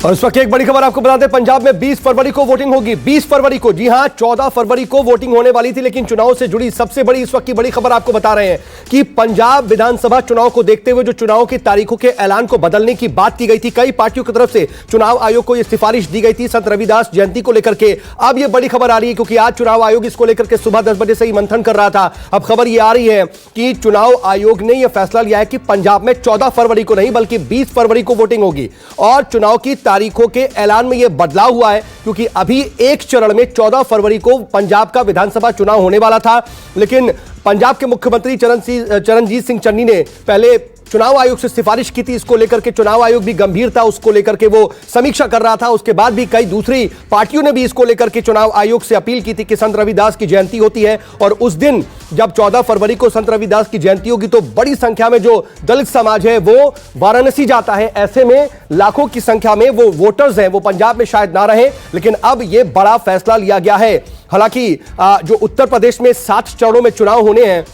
और इस वक्त एक बड़ी खबर आपको बता दें, पंजाब में 20 फरवरी को वोटिंग होगी। 20 फरवरी को, जी हां, 14 फरवरी को वोटिंग होने वाली थी, लेकिन चुनाव से जुड़ी सबसे बड़ी इस वक्त की बड़ी खबर आपको बता रहे हैं कि पंजाब विधानसभा चुनाव को देखते हुए जो चुनाव की तारीखों के ऐलान को बदलने की बात की गई थी, कई पार्टियों की तरफ से चुनाव आयोग को यह सिफारिश दी गई थी संत रविदास जयंती को लेकर के। अब यह बड़ी खबर आ रही है क्योंकि आज चुनाव आयोग इसको लेकर के सुबह 10 बजे से ही मंथन कर रहा था। अब खबर यह आ रही है कि चुनाव आयोग ने यह फैसला लिया है कि पंजाब में 14 फरवरी को नहीं बल्कि 20 फरवरी को वोटिंग होगी। और चुनाव की तारीखों के ऐलान में यह बदलाव हुआ है क्योंकि अभी एक चरण में 14 फरवरी को पंजाब का विधानसभा चुनाव होने वाला था, लेकिन पंजाब के मुख्यमंत्री चरणजीत सिंह चन्नी ने पहले चुनाव आयोग से सिफारिश की थी। इसको लेकर के चुनाव आयोग भी गंभीर था, उसको लेकर के वो समीक्षा कर रहा था। उसके बाद भी कई दूसरी पार्टियों ने भी इसको लेकर के चुनाव आयोग से अपील की थी कि संत रविदास की जयंती होती है और उस दिन जब 14 फरवरी को संत रविदास की जयंती होगी तो बड़ी संख्या में जो दलित समाज है वो वाराणसी जाता है। ऐसे में लाखों की संख्या में वो वोटर्स हैं वो पंजाब में शायद ना रहे, लेकिन अब ये बड़ा फैसला लिया गया है। हालांकि जो उत्तर प्रदेश में 7 चरणों में चुनाव होने हैं,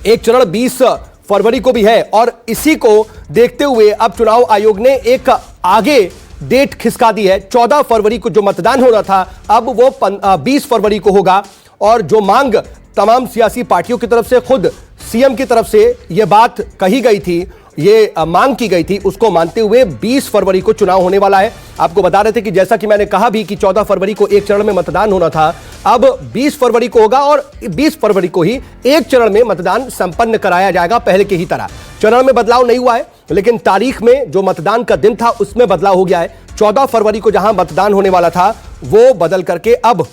एक चरण 20 फरवरी को भी है और इसी को देखते हुए अब चुनाव आयोग ने एक आगे डेट खिसका दी है। 14 फरवरी को जो मतदान होना था अब वो 20 फरवरी को होगा। और जो मांग तमाम सियासी पार्टियों की तरफ से, खुद सीएम की तरफ से यह बात कही गई थी, ये मांग की गई थी, उसको मानते हुए 20 फरवरी को चुनाव होने वाला है। आपको बता रहे थे कि जैसा कि मैंने कहा भी कि 14 फरवरी को एक चरण में मतदान होना था, अब 20 फरवरी को होगा और 20 फरवरी को ही एक चरण में मतदान संपन्न कराया जाएगा पहले की ही तरह। चरण में बदलाव नहीं हुआ है, लेकिन तारीख में जो मतदान का दिन था उसमें बदलाव हो गया है। 14 फरवरी को जहां मतदान होने वाला था वो बदल करके अब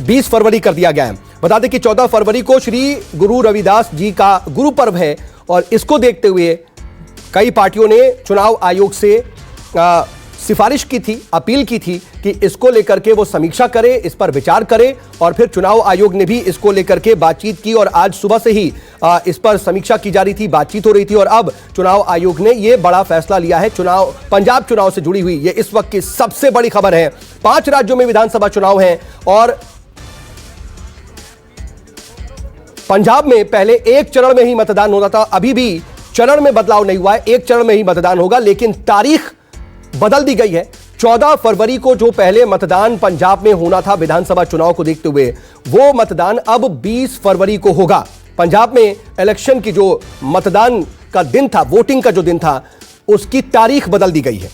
20 फरवरी कर दिया गया है। बता दें कि 14 फरवरी को श्री गुरु रविदास जी का गुरु पर्व है और इसको देखते हुए कई पार्टियों ने चुनाव आयोग से सिफारिश की थी, अपील की थी कि इसको लेकर के वो समीक्षा करे, इस पर विचार करे। और फिर चुनाव आयोग ने भी इसको लेकर के बातचीत की और आज सुबह से ही इस पर समीक्षा की जा रही थी, बातचीत हो रही थी और अब चुनाव आयोग ने ये बड़ा फैसला लिया है। पंजाब चुनाव से जुड़ी हुई ये इस वक्त की सबसे बड़ी खबर है। 5 राज्यों में विधानसभा चुनाव है और पंजाब में पहले एक चरण में ही मतदान होता था, अभी भी चरण में बदलाव नहीं हुआ है, एक चरण में ही मतदान होगा, लेकिन तारीख बदल दी गई है। 14 फरवरी को जो पहले मतदान पंजाब में होना था विधानसभा चुनाव को देखते हुए, वो मतदान अब 20 फरवरी को होगा। पंजाब में इलेक्शन की जो मतदान का दिन था, वोटिंग का जो दिन था, उसकी तारीख बदल दी गई है।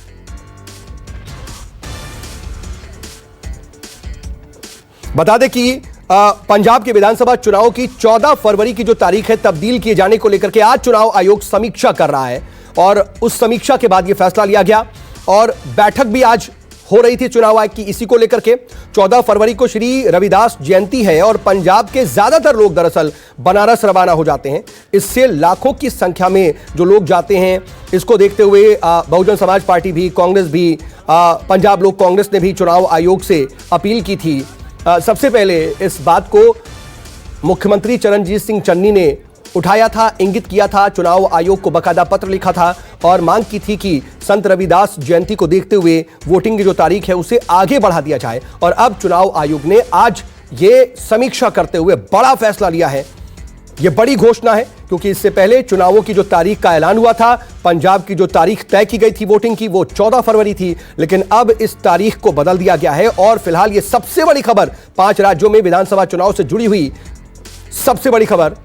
बता दें कि पंजाब के विधानसभा चुनाव की 14 फरवरी की जो तारीख है तब्दील किए जाने को लेकर के आज चुनाव आयोग समीक्षा कर रहा है और उस समीक्षा के बाद यह फैसला लिया गया और बैठक भी आज हो रही थी चुनाव आयोग की इसी को लेकर के। 14 फरवरी को श्री रविदास जयंती है और पंजाब के ज्यादातर लोग दरअसल बनारस रवाना हो जाते हैं। इससे लाखों की संख्या में जो लोग जाते हैं, इसको देखते हुए बहुजन समाज पार्टी भी, कांग्रेस भी, पंजाब लोक कांग्रेस ने भी चुनाव आयोग से अपील की थी। सबसे पहले इस बात को मुख्यमंत्री चरणजीत सिंह चन्नी ने उठाया था, इंगित किया था, चुनाव आयोग को बकायदा पत्र लिखा था और मांग की थी कि संत रविदास जयंती को देखते हुए वोटिंग की जो तारीख है उसे आगे बढ़ा दिया जाए। और अब चुनाव आयोग ने आज ये समीक्षा करते हुए बड़ा फैसला लिया है। ये बड़ी घोषणा है क्योंकि इससे पहले चुनावों की जो तारीख का ऐलान हुआ था, पंजाब की जो तारीख तय की गई थी वोटिंग की, वो 14 फरवरी थी, लेकिन अब इस तारीख को बदल दिया गया है। और फिलहाल ये सबसे बड़ी खबर 5 राज्यों में विधानसभा चुनाव से जुड़ी हुई सबसे बड़ी खबर,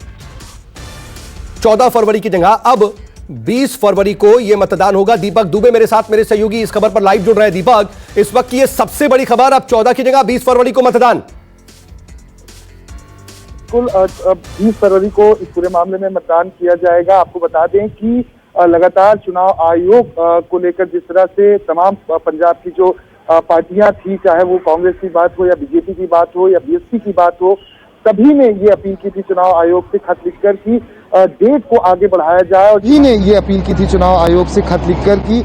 14 फरवरी की जगह अब 20 फरवरी को यह मतदान होगा। दीपक दुबे मेरे साथ, मेरे सहयोगी इस खबर पर लाइव जुड़ रहे हैं। दीपक, इस वक्त की यह सबसे बड़ी खबर, अब 14 की जगह 20 फरवरी को मतदान। बिल्कुल 20 फरवरी को इस पूरे मामले में मतदान किया जाएगा। आपको बता दें कि लगातार चुनाव आयोग को लेकर जिस तरह से तमाम पंजाब की जो पार्टियां थी, चाहे वो कांग्रेस की बात हो या बीजेपी की बात हो या बीएसपी की बात हो, सभी ने ये अपील की थी चुनाव आयोग से खत लिखकर कि डेट को आगे बढ़ाया जाए। और ही ने ये अपील की थी चुनाव आयोग से खत लिखकर कि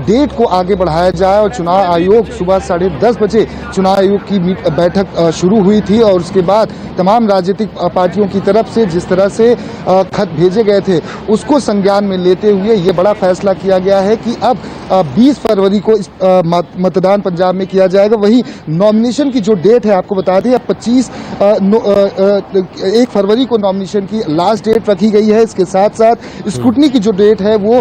डेट को आगे बढ़ाया जाए और चुनाव आयोग सुबह 10:30 बजे चुनाव आयोग की बैठक शुरू हुई थी और उसके बाद तमाम राजनीतिक पार्टियों की तरफ से जिस तरह से खत भेजे गए थे उसको संज्ञान में लेते हुए ये बड़ा फैसला किया गया है कि अब 20 फरवरी को इस मतदान पंजाब में किया जाएगा। वहीं नॉमिनेशन की जो डेट है आपको बता दें, अब 1 फरवरी को नॉमिनेशन की लास्ट डेट रखी रखी गई है। इसके साथ साथ स्क्रूटनी की जो डेट है वो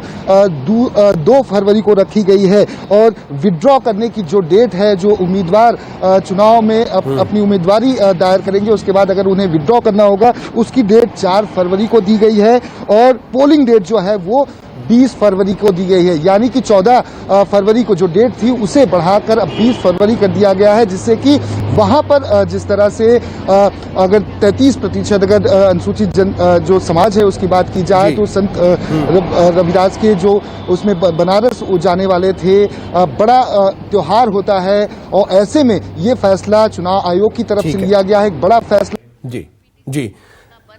2 फरवरी को रखी गई है और विड्रॉ करने की जो डेट है, जो उम्मीदवार चुनाव में अपनी उम्मीदवारी दायर करेंगे, उसके बाद अगर उन्हें विड्रॉ करना होगा, उसकी डेट 4 फरवरी को दी गई है और पोलिंग डेट जो है वो 20 फरवरी को दी गई है। यानी कि 14 फरवरी को जो डेट थी उसे बढ़ाकर अब 20 फरवरी कर दिया गया है, जिससे कि वहां पर जिस तरह से अगर 33% अगर अनुसूचित जो समाज है उसकी बात की जाए तो संत रविदास के जो उसमें बनारस जाने वाले थे, बड़ा त्योहार होता है और ऐसे में ये फैसला चुनाव आयोग की तरफ से लिया गया है, एक बड़ा फैसला। जी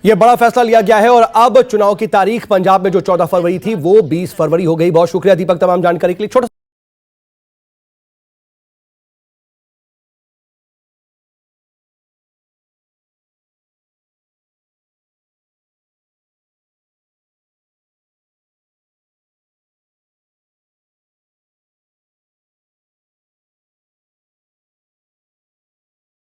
ये बड़ा फैसला लिया गया है और अब चुनाव की तारीख पंजाब में जो 14 फरवरी थी वो 20 फरवरी हो गई। बहुत शुक्रिया दीपक तमाम जानकारी के लिए। छोटा